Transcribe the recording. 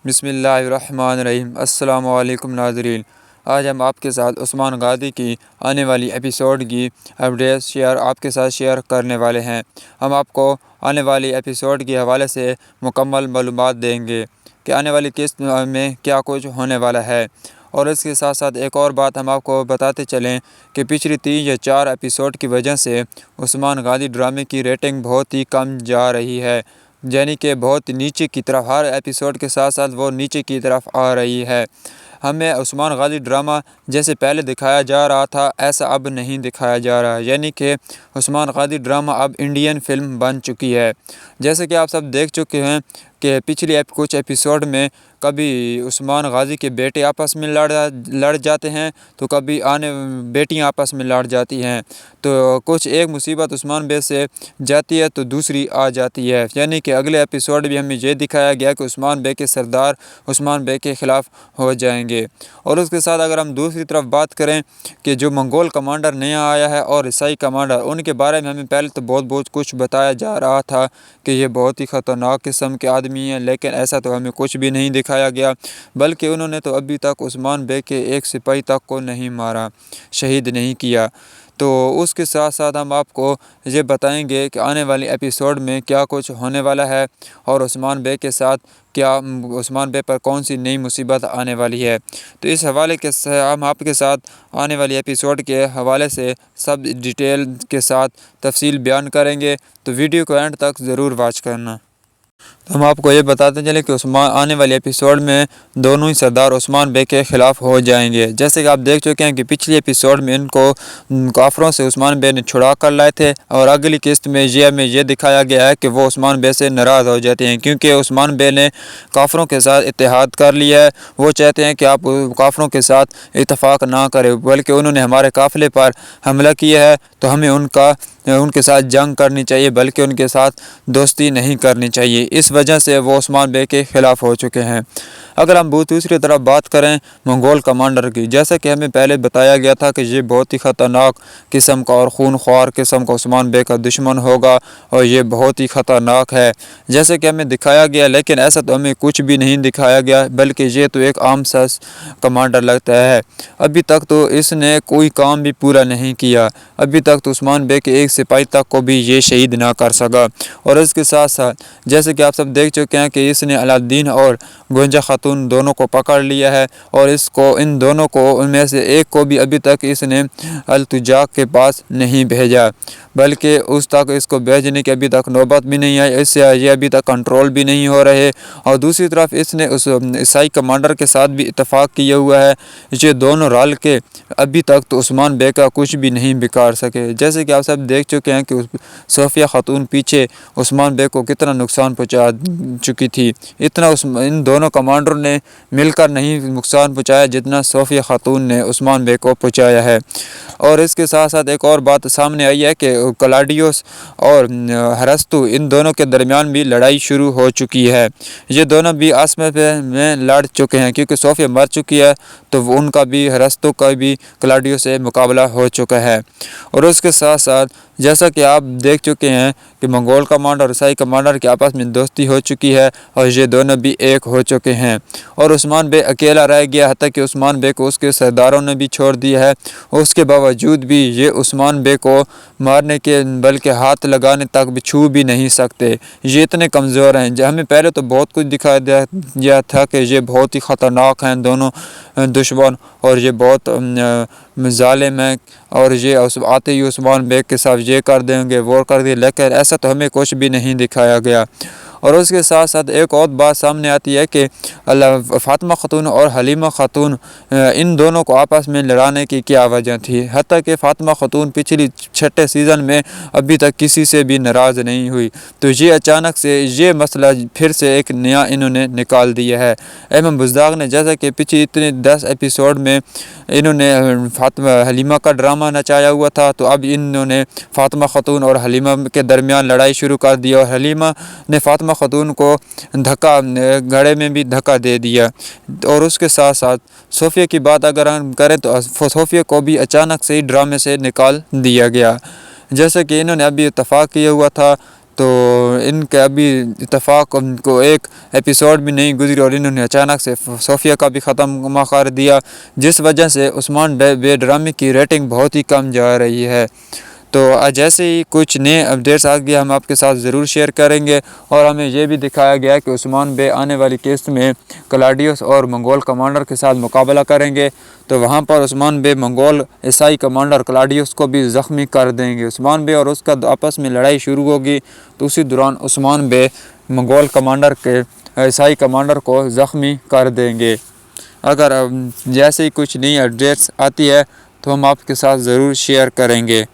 بسم اللہ الرحمن الرحیم۔ السلام علیکم ناظرین، آج ہم آپ کے ساتھ عثمان غازی کی آنے والی ایپیسوڈ کی اپڈیٹس آپ کے ساتھ شیئر کرنے والے ہیں۔ ہم آپ کو آنے والی ایپیسوڈ کے حوالے سے مکمل معلومات دیں گے کہ آنے والی قسط میں کیا کچھ ہونے والا ہے، اور اس کے ساتھ ساتھ ایک اور بات ہم آپ کو بتاتے چلیں کہ پچھلی 3 یا 4 ایپیسوڈ کی وجہ سے عثمان غازی ڈرامے کی ریٹنگ بہت ہی کم جا رہی ہے، یعنی کہ بہت نیچے کی طرف، ہر ایپیسوڈ کے ساتھ ساتھ وہ نیچے کی طرف آ رہی ہے۔ ہمیں عثمان غازی ڈرامہ جیسے پہلے دکھایا جا رہا تھا ایسا اب نہیں دکھایا جا رہا، یعنی کہ عثمان غازی ڈرامہ اب انڈین فلم بن چکی ہے۔ جیسے کہ آپ سب دیکھ چکے ہیں کہ پچھلی کچھ ایپیسوڈ میں کبھی عثمان غازی کے بیٹے آپس میں لڑ جاتے ہیں، تو کبھی بیٹیاں آپس میں لڑ جاتی ہیں، تو کچھ ایک مصیبت عثمان بے سے جاتی ہے تو دوسری آ جاتی ہے، یعنی کہ اگلے ایپیسوڈ بھی ہمیں یہ دکھایا گیا کہ عثمان بے کے سردار عثمان بے کے خلاف ہو جائیں گے۔ اور اس کے ساتھ اگر ہم دوسری طرف بات کریں کہ جو منگول کمانڈر نیا آیا ہے اور عیسائی کمانڈر، ان کے بارے میں ہمیں پہلے تو بہت کچھ بتایا جا رہا تھا کہ یہ بہت ہی خطرناک قسم کے آدمی ہیں، لیکن ایسا تو ہمیں کچھ بھی نہیں دکھایا گیا، بلکہ انہوں نے تو ابھی تک عثمان بے کے ایک سپاہی تک کو نہیں مارا، شہید نہیں کیا۔ تو اس کے ساتھ ساتھ ہم آپ کو یہ بتائیں گے کہ آنے والی ایپیسوڈ میں کیا کچھ ہونے والا ہے، اور عثمان بے کے ساتھ عثمان بے پر کون سی نئی مصیبت آنے والی ہے۔ تو اس حوالے کے ہم آپ کے ساتھ آنے والی ایپیسوڈ کے حوالے سے سب ڈیٹیل کے ساتھ تفصیل بیان کریں گے، تو ویڈیو کو اینڈ تک ضرور واچ کرنا۔ ہم آپ کو یہ بتاتے چلیں کہ آنے والے ایپیسوڈ میں دونوں ہی سردار عثمان بے کے خلاف ہو جائیں گے۔ جیسے کہ آپ دیکھ چکے ہیں کہ پچھلی ایپیسوڈ میں ان کو کافروں سے عثمان بے نے چھڑا کر لائے تھے، اور اگلی قسط میں یہ دکھایا گیا ہے کہ وہ عثمان بے سے ناراض ہو جاتے ہیں، کیونکہ عثمان بے نے کافروں کے ساتھ اتحاد کر لیا ہے۔ وہ چاہتے ہیں کہ آپ کافروں کے ساتھ اتفاق نہ کریں، بلکہ انہوں نے ہمارے قافلے پر حملہ کیا ہے تو ہمیں ان کے ساتھ جنگ کرنی چاہیے، بلکہ ان کے ساتھ دوستی نہیں کرنی چاہیے۔ اس وجہ سے وہ عثمان بے کے خلاف ہو چکے ہیں۔ اگر ہم دوسری طرف بات کریں منگول کمانڈر کی، جیسا کہ ہمیں پہلے بتایا گیا تھا کہ یہ بہت ہی خطرناک قسم کا اور خون خوار قسم کا عثمان بے کا دشمن ہوگا، اور یہ بہت ہی خطرناک ہے جیسے کہ ہمیں دکھایا گیا، لیکن ایسا تو ہمیں کچھ بھی نہیں دکھایا گیا، بلکہ یہ تو ایک عام سا کمانڈر لگتا ہے۔ ابھی تک تو اس نے کوئی کام بھی پورا نہیں کیا، ابھی تک تو عثمان بے کے ایک سپاہی تک کو بھی یہ شہید نہ کر سکا۔ اور اس کے ساتھ ساتھ جیسے کہ آپ سب دیکھ چکے ہیں کہ اس نے علاءالدین اور گنجا خاتون دونوں کو پکڑ لیا ہے، اور ان دونوں کو ان میں سے ایک کو بھی ابھی تک اس نے التجاق کے پاس نہیں بھیجا، بلکہ اس کو بھیجنے کی ابھی تک نوبت بھی نہیں آئی، اس سے یہ ابھی تک کنٹرول بھی نہیں ہو رہے۔ اور دوسری طرف اس نے اس عیسائی کمانڈر کے ساتھ بھی اتفاق کیا ہوا ہے، یہ دونوں رل کے ابھی تک تو عثمان بے کا کچھ بھی نہیں بگاڑ سکے۔ جیسے کہ آپ سب دیکھ چکے ہیں کہ صوفیہ خاتون پیچھے عثمان بے کو کتنا نقصان پہنچا چکی تھی، اتنا ان دونوں کمانڈروں نے مل کر نہیں نقصان پہنچایا جتنا صوفیہ خاتون نے عثمان بے کو پہنچایا ہے۔ اور اس کے ساتھ ساتھ ایک اور بات سامنے آئی ہے کہ کلاڈیوس اور ہرستو، ان دونوں کے درمیان بھی لڑائی شروع ہو چکی ہے۔ یہ دونوں بھی آپس میں لڑ چکے ہیں، کیونکہ صوفیہ مر چکی ہے تو ان کا بھی ہرستو کا بھی کلاڈیوس سے مقابلہ ہو چکا ہے۔ اور اس کے ساتھ ساتھ جیسا کہ آپ دیکھ چکے ہیں کہ منگول کمانڈر اور عیسائی کمانڈر کے آپس میں دوستی ہو چکی ہے، اور یہ دونوں بھی ایک ہو چکے ہیں، اور عثمان بے اکیلا رہ گیا، حتیٰ کہ عثمان بے کو اس کے سرداروں نے بھی چھوڑ دیا ہے۔ اس کے باوجود بھی یہ عثمان بے کو مارنے کے بلکہ ہاتھ لگانے تک بھی چھو بھی نہیں سکتے، یہ اتنے کمزور ہیں۔ ہمیں پہلے تو بہت کچھ دکھایا گیا تھا کہ یہ بہت ہی خطرناک ہیں دونوں دشمن، اور یہ بہت ظالم ہیں، اور یہ آتے ہی عثمان بے کے ساتھ یہ کر دیں گے وہ کر دیں، لیکن ایسا تو ہمیں کچھ بھی نہیں دکھایا گیا۔ اور اس کے ساتھ ساتھ ایک اور بات سامنے آتی ہے کہ فاطمہ خاتون اور حلیمہ خاتون، ان دونوں کو آپس میں لڑانے کی کیا وجہ تھی، حتیٰ کہ فاطمہ خاتون پچھلی 6 سیزن میں ابھی تک کسی سے بھی ناراض نہیں ہوئی، تو یہ اچانک سے یہ مسئلہ پھر سے ایک نیا انہوں نے نکال دیا ہے۔ احمد بزدار نے جیسا کہ پچھلی 10 ایپیسوڈ میں انہوں نے حلیمہ کا ڈرامہ نچایا ہوا تھا، تو اب انہوں نے فاطمہ خاتون اور حلیمہ کے درمیان لڑائی شروع کر دی، اور حلیمہ نے فاطمہ خاتون کو گھڑے میں بھی دھکا دے دیا۔ اور اس کے ساتھ ساتھ صوفیہ کی بات اگر ہم کریں تو صوفیہ کو بھی اچانک سے ہی ڈرامے سے نکال دیا گیا، جیسے کہ انہوں نے ابھی اتفاق کیا ہوا تھا تو ان کے ابھی اتفاق کو ایک ایپیسوڈ بھی نہیں گزری اور انہوں نے اچانک سے صوفیہ کا بھی ختم کر دیا، جس وجہ سے عثمان بے ڈرامے کی ریٹنگ بہت ہی کم جا رہی ہے۔ تو جیسے ہی کچھ نئے اپڈیٹس آ گیا ہم آپ کے ساتھ ضرور شیئر کریں گے، اور ہمیں یہ بھی دکھایا گیا کہ عثمان بے آنے والی قسط میں کلاڈیوس اور منگول کمانڈر کے ساتھ مقابلہ کریں گے، تو وہاں پر عثمان بے منگول عیسائی کمانڈر کلاڈیوس کو بھی زخمی کر دیں گے۔ عثمان بے اور اس کا آپس میں لڑائی شروع ہوگی، تو اسی دوران عثمان بے منگول کمانڈر کے عیسائی کمانڈر کو زخمی کر دیں گے۔ اگر جیسے ہی کچھ نئی اپڈیٹس آتی ہے تو ہم آپ کے ساتھ ضرور شیئر کریں گے۔